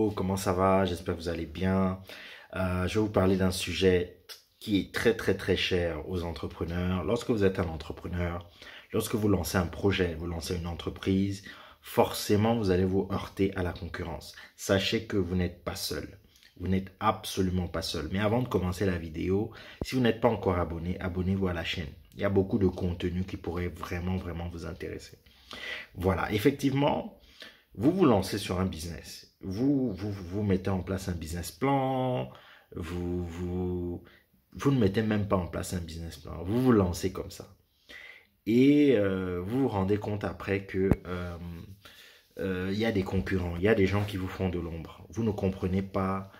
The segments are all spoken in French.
Hello, comment ça va? J'espère que vous allez bien. Je vais vous parler d'un sujet qui est très cher aux entrepreneurs. Lorsque vous êtes un entrepreneur, lorsque vous lancez un projet, vous lancez une entreprise, forcément vous allez vous heurter à la concurrence. Sachez que vous n'êtes pas seul. Vous n'êtes absolument pas seul. Mais avant de commencer la vidéo, si vous n'êtes pas encore abonné, abonnez-vous à la chaîne. Il y a beaucoup de contenu qui pourrait vraiment vous intéresser. Voilà, effectivement, vous vous lancez sur un business. Vous mettez en place un business plan. Vous ne mettez même pas en place un business plan. Vous vous lancez comme ça. Et vous vous rendez compte après que il y a des concurrents, il y a des gens qui vous font de l'ombre. Vous ne comprenez pas,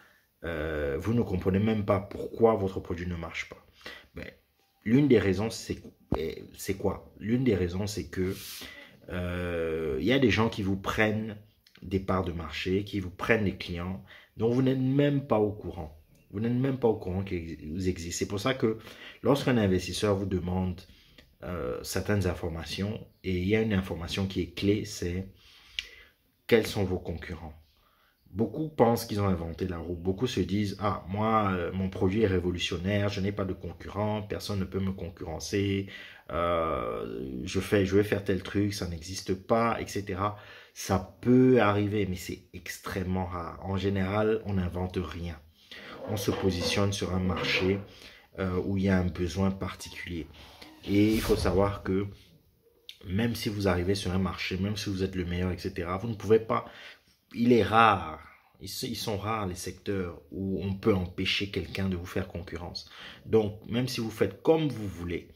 vous ne comprenez même pas pourquoi votre produit ne marche pas. Ben, l'une des raisons, c'est quoi? L'une des raisons, c'est que il y a des gens qui vous prennent des parts de marché, qui vous prennent des clients, dont vous n'êtes même pas au courant. Vous n'êtes même pas au courant qu'ils existent. C'est pour ça que lorsqu'un investisseur vous demande certaines informations, et il y a une information qui est clé, c'est quels sont vos concurrents. Beaucoup pensent qu'ils ont inventé la roue. Beaucoup se disent, ah, moi, mon produit est révolutionnaire, je n'ai pas de concurrent, personne ne peut me concurrencer, je vais faire tel truc, ça n'existe pas, etc. Ça peut arriver, mais c'est extrêmement rare. En général, on n'invente rien. On se positionne sur un marché où il y a un besoin particulier. Et il faut savoir que même si vous arrivez sur un marché, même si vous êtes le meilleur, etc., vous ne pouvez pas. Il est rare, ils sont rares les secteurs où on peut empêcher quelqu'un de vous faire concurrence. Donc, même si vous faites comme vous voulez,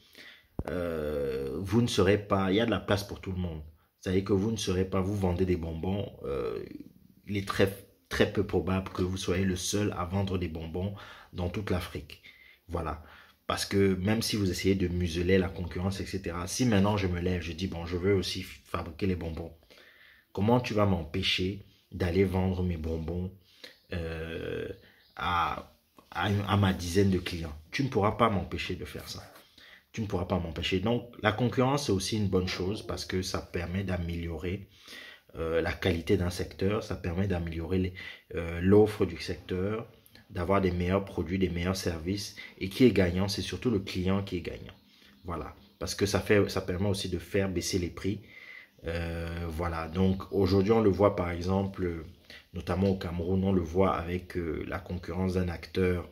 vous ne serez pas, il y a de la place pour tout le monde. C'est-à-dire que vous ne serez pas, vous vendez des bonbons, il est très peu probable que vous soyez le seul à vendre des bonbons dans toute l'Afrique. Voilà. Parce que même si vous essayez de museler la concurrence, etc., si maintenant je me lève, je dis, bon, je veux aussi fabriquer les bonbons, comment tu vas m'empêcher d'aller vendre mes bonbons euh, à ma dizaine de clients? Tu ne pourras pas m'empêcher de faire ça. Tu ne pourras pas m'empêcher. Donc, la concurrence, c'est aussi une bonne chose parce que ça permet d'améliorer la qualité d'un secteur, ça permet d'améliorer l'offre du secteur, d'avoir des meilleurs produits, des meilleurs services. Et qui est gagnant, c'est surtout le client qui est gagnant. Voilà. Parce que ça permet aussi de faire baisser les prix. Voilà, donc aujourd'hui on le voit par exemple, notamment au Cameroun, on le voit avec la concurrence d'un acteur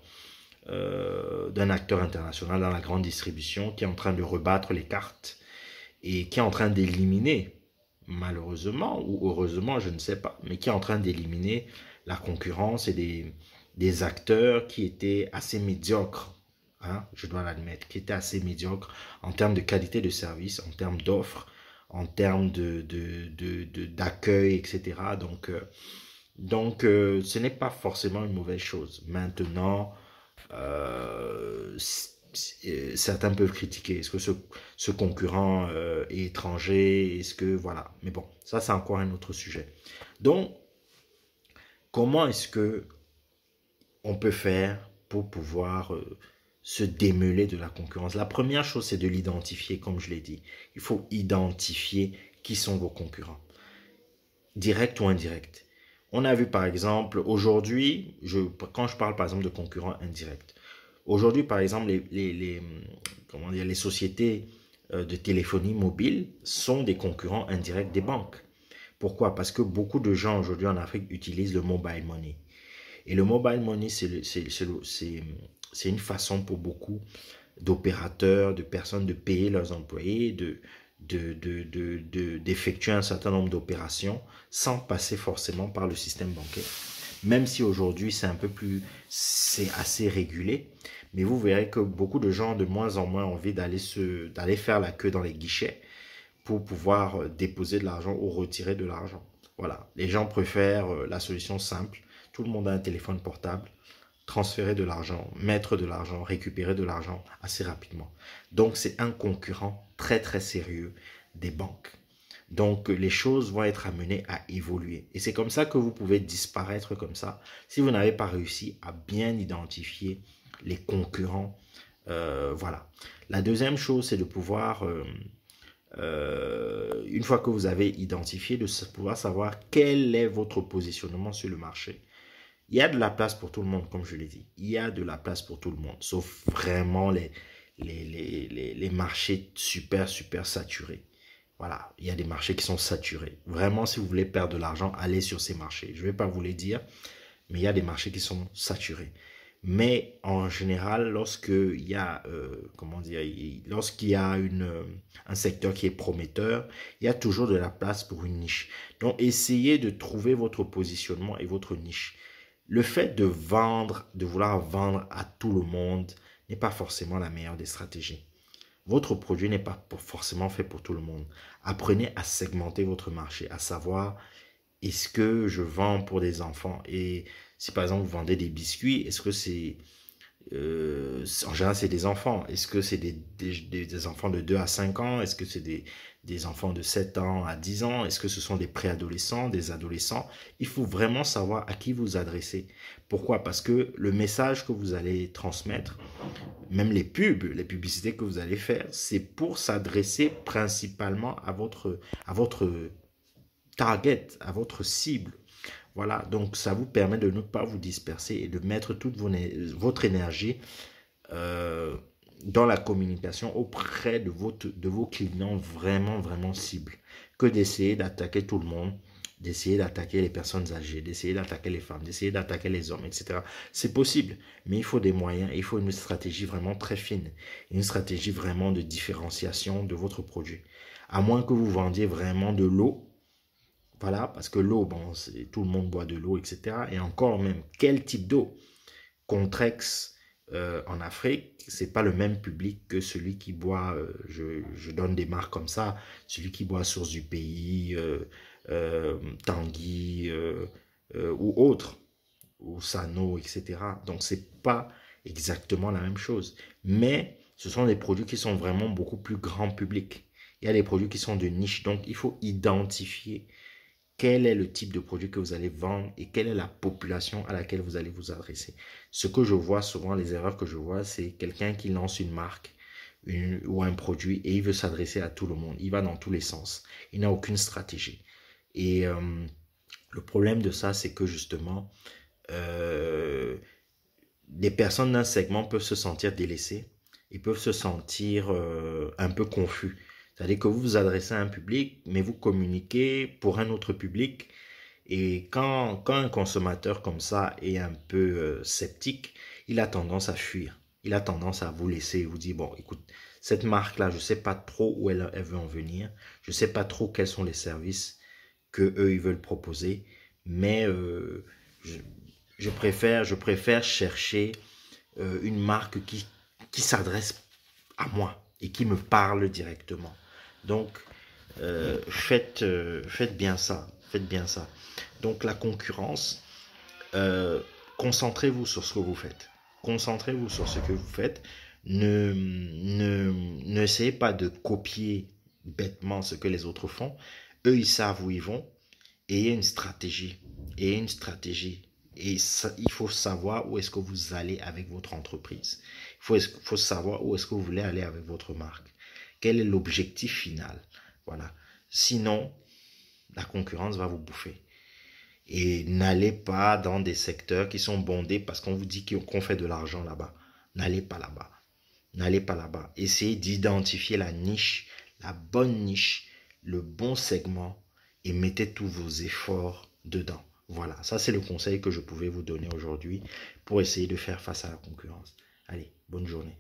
international dans la grande distribution qui est en train de rebattre les cartes et qui est en train d'éliminer, malheureusement ou heureusement, je ne sais pas, mais qui est en train d'éliminer la concurrence et des acteurs qui étaient assez médiocres. Hein, je dois l'admettre, qui étaient assez médiocres en termes de qualité de service, en termes d'offres, en termes d'accueil, etc. Donc ce n'est pas forcément une mauvaise chose. Maintenant, certains peuvent critiquer. Est-ce que ce concurrent est étranger? Est-ce que, voilà. Mais bon, ça c'est encore un autre sujet. Donc, comment est-ce que on peut faire pour pouvoir se démêler de la concurrence? La première chose, c'est de l'identifier, comme je l'ai dit. Il faut identifier qui sont vos concurrents, direct ou indirect. On a vu par exemple, aujourd'hui, quand je parle par exemple de concurrents indirects, aujourd'hui par exemple, comment dire, les sociétés de téléphonie mobile sont des concurrents indirects des banques. Pourquoi? Parce que beaucoup de gens aujourd'hui en Afrique utilisent le mobile money. Et le mobile money, c'est une façon pour beaucoup d'opérateurs, de personnes de payer leurs employés, d'effectuer un certain nombre d'opérations sans passer forcément par le système bancaire. Même si aujourd'hui c'est assez régulé, mais vous verrez que beaucoup de gens ont de moins en moins envie d'aller faire la queue dans les guichets pour pouvoir déposer de l'argent ou retirer de l'argent. Voilà, les gens préfèrent la solution simple. Tout le monde a un téléphone portable, transférer de l'argent, mettre de l'argent, récupérer de l'argent assez rapidement. Donc, c'est un concurrent très sérieux des banques. Donc, les choses vont être amenées à évoluer. Et c'est comme ça que vous pouvez disparaître comme ça si vous n'avez pas réussi à bien identifier les concurrents. Voilà. La deuxième chose, c'est de pouvoir une fois que vous avez identifié, de pouvoir savoir quel est votre positionnement sur le marché. Il y a de la place pour tout le monde, comme je l'ai dit. Il y a de la place pour tout le monde, sauf vraiment les marchés super, super saturés. Voilà, il y a des marchés qui sont saturés. Vraiment, si vous voulez perdre de l'argent, allez sur ces marchés. Je ne vais pas vous les dire, mais il y a des marchés qui sont saturés. Mais en général, lorsqu'il y a, comment dire, lorsqu'il y a un secteur qui est prometteur, il y a toujours de la place pour une niche. Donc, essayez de trouver votre positionnement et votre niche. Le fait de vendre, de vouloir vendre à tout le monde n'est pas forcément la meilleure des stratégies. Votre produit n'est pas forcément fait pour tout le monde. Apprenez à segmenter votre marché, à savoir est-ce que je vends pour des enfants et si par exemple vous vendez des biscuits, est-ce que c'est en général c'est des enfants, est-ce que c'est des enfants de 2 à 5 ans, est-ce que c'est des enfants de 7 ans à 10 ans, est-ce que ce sont des préadolescents, des adolescents? Il faut vraiment savoir à qui vous adressez. Pourquoi? Parce que le message que vous allez transmettre, même les pubs, les publicités que vous allez faire, c'est pour s'adresser principalement à votre target, à votre cible. Voilà, donc ça vous permet de ne pas vous disperser et de mettre toute votre énergie dans la communication auprès de vos clients vraiment, vraiment cibles. Que d'essayer d'attaquer tout le monde, d'essayer d'attaquer les personnes âgées, d'essayer d'attaquer les femmes, d'essayer d'attaquer les hommes, etc. C'est possible, mais il faut des moyens, il faut une stratégie vraiment très fine, une stratégie vraiment de différenciation de votre produit. À moins que vous vendiez vraiment de l'eau. Voilà, parce que l'eau, bon, tout le monde boit de l'eau, etc. Et encore même, quel type d'eau? Contrex en Afrique, c'est pas le même public que celui qui boit, je donne des marques comme ça, celui qui boit Source du Pays, Tanguy ou autre, ou Sano, etc. Donc, c'est pas exactement la même chose. Mais ce sont des produits qui sont vraiment beaucoup plus grand public. Il y a des produits qui sont de niche, donc il faut identifier quel est le type de produit que vous allez vendre et quelle est la population à laquelle vous allez vous adresser. Ce que je vois souvent, les erreurs que je vois, c'est quelqu'un qui lance une marque ou un produit et il veut s'adresser à tout le monde. Il va dans tous les sens. Il n'a aucune stratégie. Et le problème de ça, c'est que justement, des personnes d'un segment peuvent se sentir délaissées. Ils peuvent se sentir un peu confus. C'est-à-dire que vous vous adressez à un public, mais vous communiquez pour un autre public. Et quand un consommateur comme ça est un peu sceptique, il a tendance à fuir. Il a tendance à vous laisser, vous dire, bon, écoute, cette marque-là, je ne sais pas trop où elle veut en venir. Je ne sais pas trop quels sont les services que eux ils veulent proposer. Mais je préfère chercher une marque qui s'adresse à moi et qui me parle directement. Donc, faites bien ça. Faites bien ça. Donc, la concurrence, concentrez-vous sur ce que vous faites. Concentrez-vous sur ce que vous faites. N'essayez pas de copier bêtement ce que les autres font. Eux, ils savent où ils vont. Ayez une stratégie. Ayez une stratégie. Et ça, il faut savoir où est-ce que vous allez avec votre entreprise. Il faut savoir où est-ce que vous voulez aller avec votre marque. Quel est l'objectif final? Voilà. Sinon, la concurrence va vous bouffer. Et n'allez pas dans des secteurs qui sont bondés parce qu'on vous dit qu'on fait de l'argent là-bas. N'allez pas là-bas. N'allez pas là-bas. Essayez d'identifier la niche, la bonne niche, le bon segment et mettez tous vos efforts dedans. Voilà, ça c'est le conseil que je pouvais vous donner aujourd'hui pour essayer de faire face à la concurrence. Allez, bonne journée.